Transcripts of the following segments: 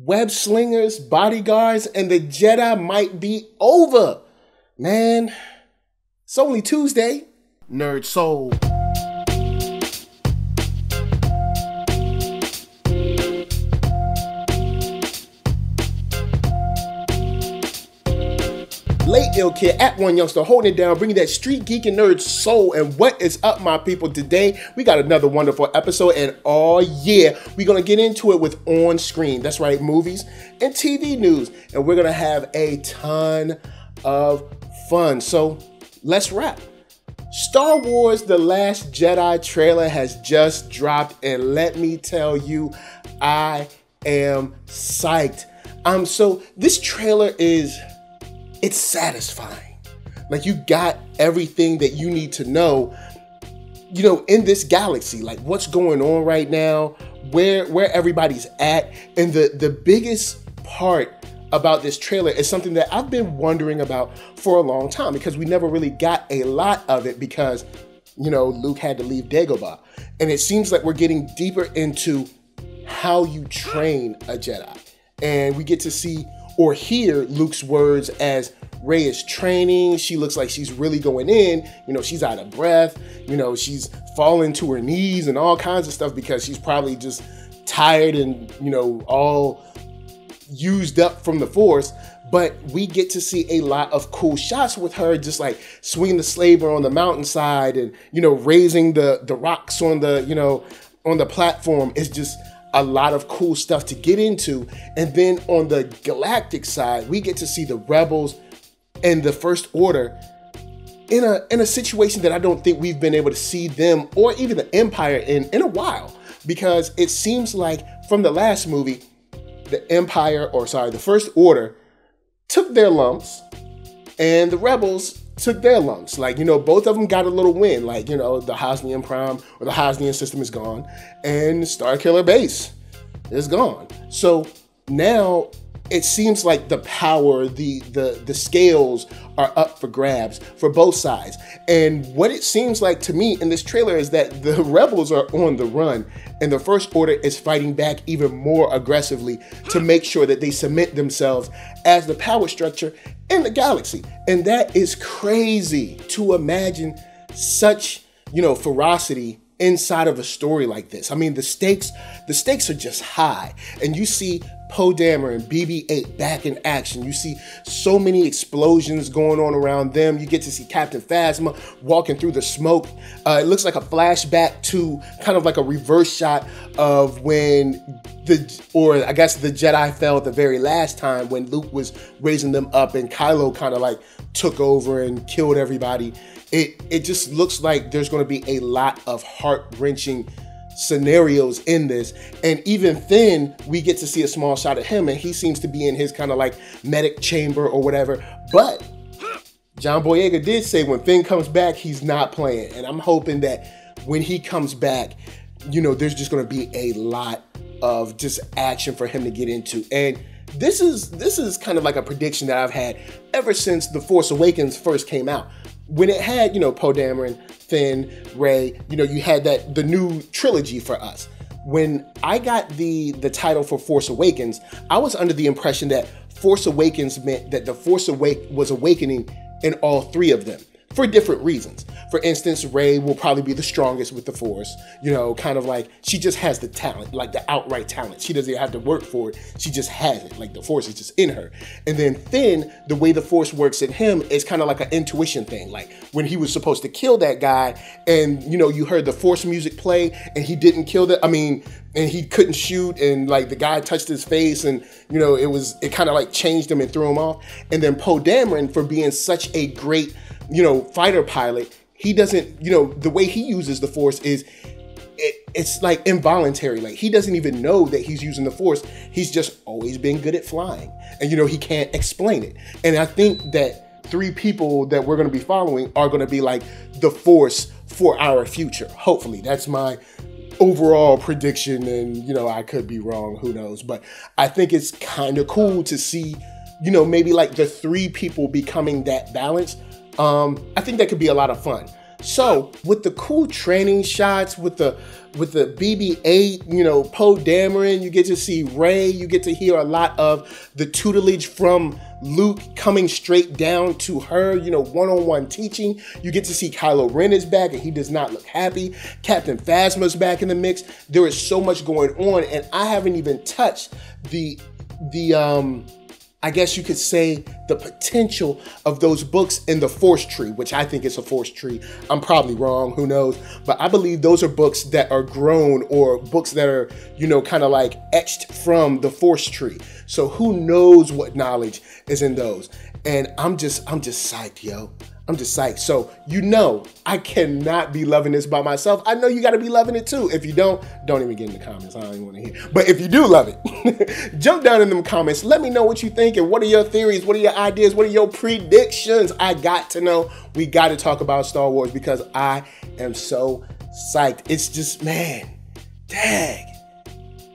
web slingers, bodyguards, and the Jedi might be over. Man, it's only Tuesday. NERDSoul. Late Ill Kid at OneYoungsta holding it down, bringing that street geek and nerd soul. And what is up, my people? Today we got another wonderful episode, and oh yeah, we're gonna get into it with on screen. That's right, movies and TV news, and we're gonna have a ton of fun. So let's wrap. Star Wars: The Last Jedi trailer has just dropped, and let me tell you, I am psyched. So this trailer it's satisfying. Like, you got everything that you need to know, in this galaxy, like what's going on right now, where everybody's at. And the biggest part about this trailer is something that I've been wondering about for a long time, because we never really got a lot of it because, Luke had to leave Dagobah. And it seems like we're getting deeper into how you train a Jedi. And we get to see or hear Luke's words as Rey is training. She looks like she's really going in. She's out of breath. She's falling to her knees and all kinds of stuff because she's probably just tired and, all used up from the Force. But we get to see a lot of cool shots with her just like swinging the slaver on the mountainside and, raising the rocks on the platform. Is just a lot of cool stuff to get into. And then on the galactic side, we get to see the Rebels and the First Order in a situation that I don't think we've been able to see them or even the Empire in a while. Because it seems like from the last movie, the First Order took their lumps and the Rebels took their lumps. Like, both of them got a little win. Like, the Hosnian Prime or the Hosnian system is gone and Starkiller Base is gone. So now it seems like the power, the scales are up for grabs for both sides. And what it seems like to me in this trailer is that the Rebels are on the run and the First Order is fighting back even more aggressively to make sure that they cement themselves as the power structure in the galaxy. And that is crazy to imagine such, ferocity inside of a story like this. I mean, the stakes are just high. And you see Poe Dameron and BB-8 back in action. You see so many explosions going on around them. You get to see Captain Phasma walking through the smoke. It looks like a flashback to kind of like a reverse shot of when the Jedi fell the very last time when Luke was raising them up and Kylo kind of like took over and killed everybody. It just looks like there's going to be a lot of heart-wrenching scenarios in this. And even Finn, we get to see a small shot of him and he seems to be in his kind of like medic chamber or whatever. But John Boyega did say when Finn comes back, he's not playing. And I'm hoping that when he comes back, there's just going to be a lot of just action for him to get into. And this is kind of like a prediction that I've had ever since The Force Awakens first came out. When it had, Poe Dameron, Finn, Rey, you had the new trilogy for us. When I got the title for Force Awakens, I was under the impression that Force Awakens meant that the Force was awakening in all three of them for different reasons. For instance, Rey will probably be the strongest with the Force, kind of like she just has the talent, like the outright talent. She doesn't have to work for it. She just has it. Like the Force is just in her. And then Finn, the way the Force works in him is kind of like an intuition thing. Like when he was supposed to kill that guy and, you heard the Force music play and he didn't kill and he couldn't shoot and like the guy touched his face and, it kind of like changed him and threw him off. And then Poe Dameron, for being such a great, fighter pilot, he doesn't, the way he uses the Force is, it's like involuntary. Like he doesn't even know that he's using the Force. He's just always been good at flying. And, he can't explain it. And I think that three people that we're going to be following are going to be like the Force for our future. Hopefully. That's my overall prediction. And, I could be wrong. Who knows? But I think it's kind of cool to see, maybe like the three people becoming that balance. I think that could be a lot of fun. So with the cool training shots, with the BB-8, you know, Poe Dameron, you get to see Rey, you get to hear a lot of the tutelage from Luke coming straight down to her, you know, one-on-one teaching. You get to see Kylo Ren is back and he does not look happy. Captain Phasma's back in the mix. There is so much going on, and I haven't even touched the I guess you could say the potential of those books in the Force tree, which I think is a Force tree. I'm probably wrong, who knows? But I believe those are books that are grown, or books that are, you know, kind of like etched from the Force tree. So who knows what knowledge is in those? And I'm just psyched, yo. I'm just psyched. So, you know, I cannot be loving this by myself. I know you got to be loving it too. If you don't even get in the comments. I don't even want to hear. But if you do love it, jump down in them comments. Let me know what you think and what are your theories? What are your ideas? What are your predictions? I got to know. We got to talk about Star Wars because I am so psyched. It's just, man, dang.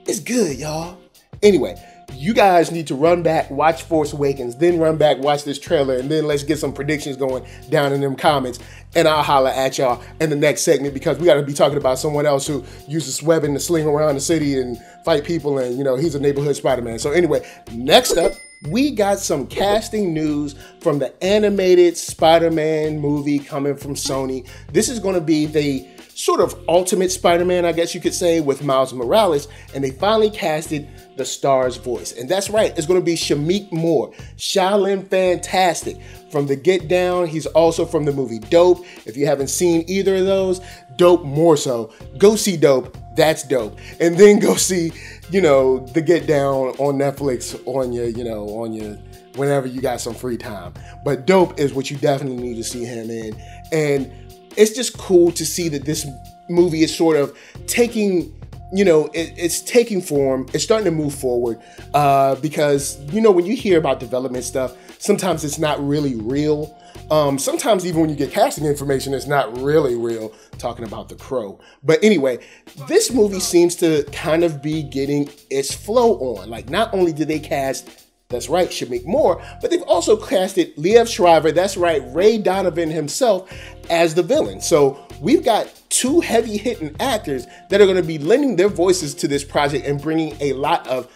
It's good, y'all. Anyway, you guys need to run back, watch Force Awakens, then run back, watch this trailer, and then let's get some predictions going down in them comments. And I'll holler at y'all in the next segment because we got to be talking about someone else who uses webbing to sling around the city and fight people, and, you know, he's a neighborhood Spider-Man. So anyway, next up, we got some casting news from the animated Spider-Man movie coming from Sony. This is going to be the sort of ultimate Spider-Man, I guess you could say, with Miles Morales, and they finally casted the star's voice. And that's right, it's going to be Shameik Moore, Shaolin Fantastic from the Get Down. He's also from the movie Dope. If you haven't seen either of those, Dope more so, go see Dope. That's dope. And then go see, you know, the Get Down on Netflix on your, you know, on your, whenever you got some free time. But Dope is what you definitely need to see him in. And it's just cool to see that this movie is sort of taking, you know, it's taking form. It's starting to move forward because, you know, when you hear about development stuff, sometimes it's not really real. Sometimes even when you get casting information, it's not really real, talking about The Crow. But anyway, this movie seems to kind of be getting its flow on. Like, not only did they cast, that's right, Shameik Moore, but they've also casted Liev Schreiber, that's right, Ray Donovan himself, as the villain. So we've got two heavy-hitting actors that are going to be lending their voices to this project and bringing a lot of,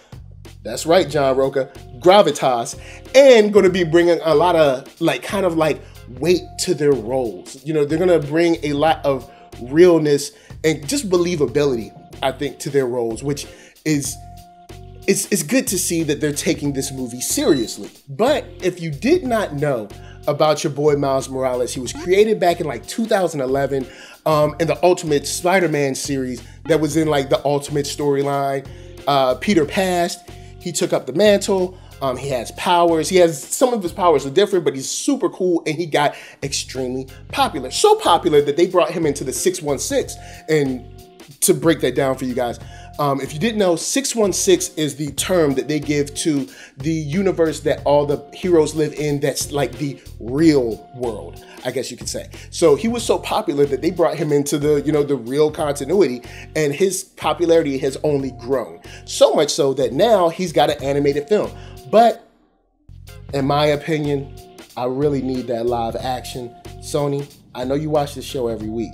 that's right, John Roca, gravitas, and going to be bringing a lot of, like, kind of like weight to their roles. You know, they're going to bring a lot of realness and just believability, I think, to their roles, which is, it's good to see that they're taking this movie seriously. But if you did not know about your boy Miles Morales, he was created back in like 2011 in the Ultimate Spider-Man series that was in like the Ultimate storyline. Peter passed, he took up the mantle, he has powers, some of his powers are different, but he's super cool and he got extremely popular. So popular that they brought him into the 616. And to break that down for you guys, if you didn't know, 616 is the term that they give to the universe that all the heroes live in, that's like the real world, I guess you could say. So he was so popular that they brought him into the, you know, the real continuity, and his popularity has only grown. So much so that now he's got an animated film. But in my opinion, I really need that live action. Sony, I know you watch this show every week.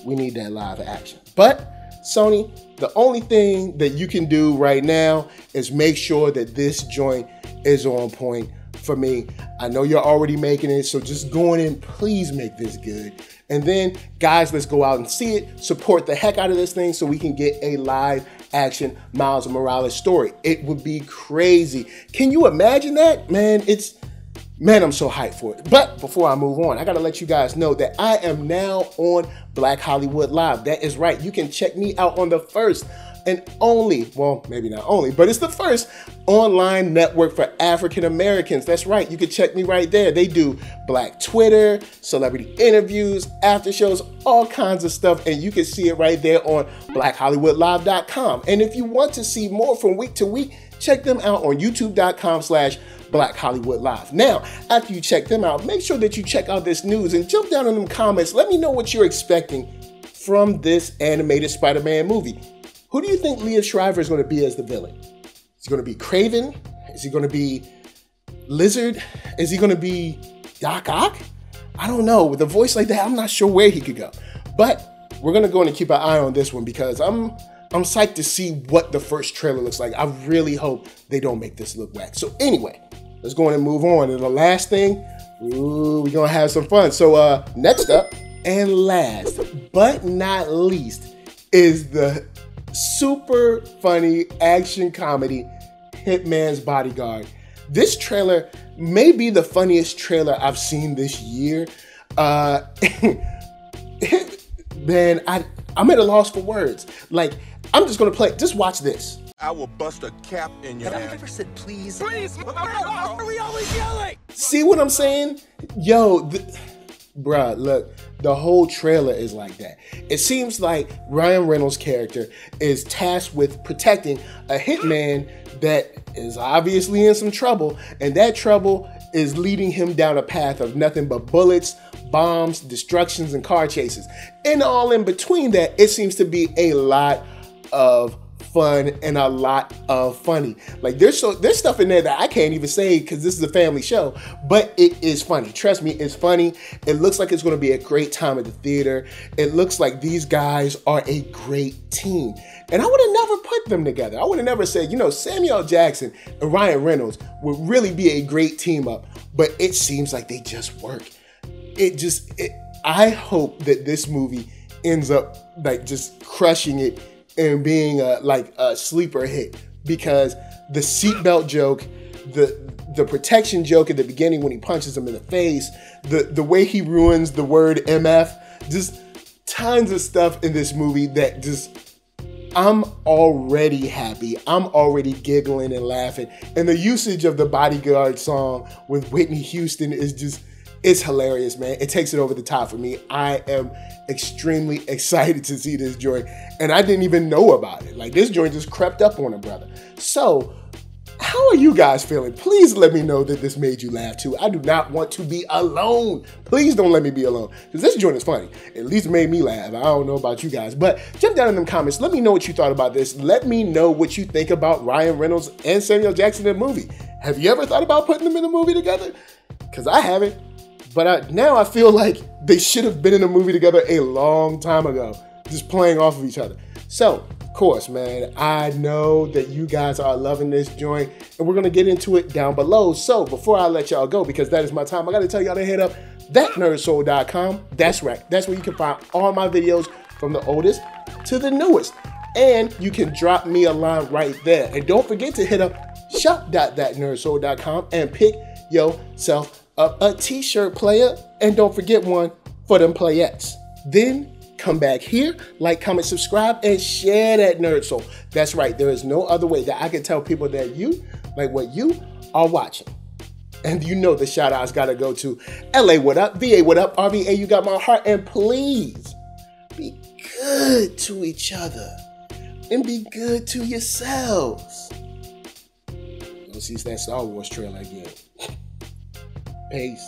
We need that live action. But Sony, the only thing that you can do right now is make sure that this joint is on point for me. I know you're already making it, so just go in and please make this good. And then, guys, let's go out and see it. Support the heck out of this thing so we can get a live action Miles Morales story. It would be crazy. Can you imagine that? Man, I'm so hyped for it. But before I move on, I gotta let you guys know that I am now on Black Hollywood Live. That is right. You can check me out on the first and only, well, maybe not only, but it's the first online network for African Americans. That's right. You can check me right there. They do Black Twitter, celebrity interviews, after shows, all kinds of stuff. And you can see it right there on blackhollywoodlive.com. And if you want to see more from week to week, check them out on youtube.com/Black Hollywood Live. Now, after you check them out, make sure that you check out this news and jump down in them comments. Let me know what you're expecting from this animated Spider-Man movie. Who do you think Liev Schreiber is going to be as the villain? Is he going to be Kraven? Is he going to be Lizard? Is he going to be Doc Ock? I don't know, with a voice like that, I'm not sure where he could go. But we're gonna go in and keep an eye on this one because I'm psyched to see what the first trailer looks like. I really hope they don't make this look whack. So anyway, let's go on and move on. And the last thing, we're gonna have some fun. So next up and last but not least is the super funny action comedy Hitman's Bodyguard. This trailer may be the funniest trailer I've seen this year. Man, I'm at a loss for words. Like, I'm just gonna play, just watch this. I will bust a cap in your Have I ass. ever said please? Please! Why are we always yelling? See what I'm saying? Yo, bruh, look, the whole trailer is like that. It seems like Ryan Reynolds' character is tasked with protecting a hitman that is obviously in some trouble, and that trouble is leading him down a path of nothing but bullets, bombs, destructions, and car chases. And all in between that, it seems to be a lot of fun and a lot of funny. Like there's stuff in there that I can't even say because this is a family show, but it is funny. Trust me, it's funny. It looks like it's going to be a great time at the theater. It looks like these guys are a great team. And I would have never put them together. I would have never said, you know, Samuel L. Jackson and Ryan Reynolds would really be a great team up, but it seems like they just work. I hope that this movie ends up like just crushing it and being a sleeper hit, because the seatbelt joke, the protection joke at the beginning when he punches him in the face, the way he ruins the word MF, just tons of stuff in this movie that just, I'm already happy. I'm already giggling and laughing. And the usage of the Bodyguard song with Whitney Houston is just, it's hilarious, man. It takes it over the top for me. I am extremely excited to see this joint, and I didn't even know about it. Like, this joint just crept up on a brother. So, how are you guys feeling? Please let me know that this made you laugh too. I do not want to be alone. Please don't let me be alone, because this joint is funny. At least it made me laugh. I don't know about you guys, but jump down in them comments. Let me know what you thought about this. Let me know what you think about Ryan Reynolds and Samuel Jackson in the movie. Have you ever thought about putting them in a movie together? Because I haven't. But now I feel like they should have been in a movie together a long time ago, just playing off of each other. So, of course, man, I know that you guys are loving this joint, and we're going to get into it down below. So, before I let y'all go, because that is my time, I got to tell y'all to hit up ThatNERDSoul.com. That's right. That's where you can find all my videos from the oldest to the newest. And you can drop me a line right there. And don't forget to hit up shop.thatnerdsoul.com and pick yourself a t-shirt, player, and don't forget one for them playettes. Then come back here, like, comment, subscribe, and share that Nerd Soul. That's right, there is no other way that I can tell people that you like what you are watching. And you know the shout outs gotta go to LA, what up? VA, what up? RVA, you got my heart. And please be good to each other and be good to yourselves. Go see that Star Wars trailer again. Peace.